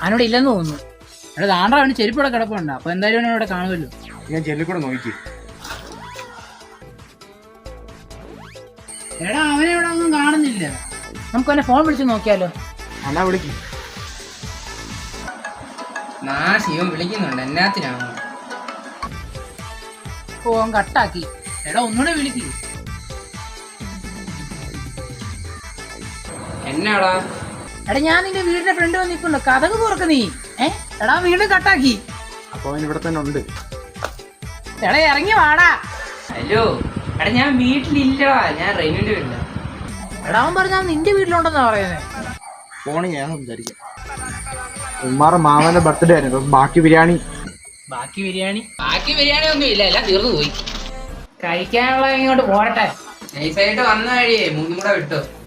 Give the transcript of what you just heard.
അവനോട് ഇല്ലെന്ന് തോന്നുന്നു. എടാ താണ്ടാ അവന് ചെരുപ്പിടെ കിടപ്പുണ്ട്. അപ്പൊ എന്തായാലും അവനെ ഇവിടെ കാണുമല്ലോ. ഞാൻ ചെല്ലിക്കൂടെ നോക്കി. എടാ അവനെ ഇവിടെ ഒന്നും കാണുന്നില്ല. നമുക്ക് അവനെ ഫോൺ വിളിച്ച് നോക്കിയാലോ? എന്നാ വിളിക്ക്. ശിവൻ വിളിക്കുന്നുണ്ട്. എന്നാത്തിനാണ്? ഓ അവൻ കട്ടാക്കി. എടാ ഒന്നുകൂടെ വിളിക്ക്. എന്നാടാ? എടാ ഞാൻ നിന്റെ വീടിന്റെ ഫ്രണ്ട് വന്ന് നിൽക്കുന്നുണ്ട്. കഥക് തുറക്ക് നീ. എടാ വീണ്ടും കട്ടാക്കി. അപ്പൊ അവൻ ഇവിടെ തന്നെ ഉണ്ട്. എടാ ഇറങ്ങി വാടാ. ഹലോ എടാ, ഞാൻ വീട്ടിലില്ലടാ. ഞാൻ റെയിനിന്റെ വീട്ടില. എടാ അവൻ പറഞ്ഞാ നിന്റെ വീട്ടിലുണ്ടെന്നാ പറയുന്നത്. ഫോണ് ഞാൻ സംസാരിക്കാം. ഉമ്മാറെ മാമന്റെ ബർത്ത്ഡേ ആയിരുന്നു. ബാക്കി ബിരിയാണി ബാക്കി ബിരിയാണി ഒന്നും ഇല്ല, എല്ലാം തീർന്നു പോയി. കഴിക്കാനുള്ള ഇങ്ങോട്ട് പോരട്ടെ. നൈസായിട്ട് വന്ന വഴിയേ മൂന്നും കൂടെ വിട്ടോ.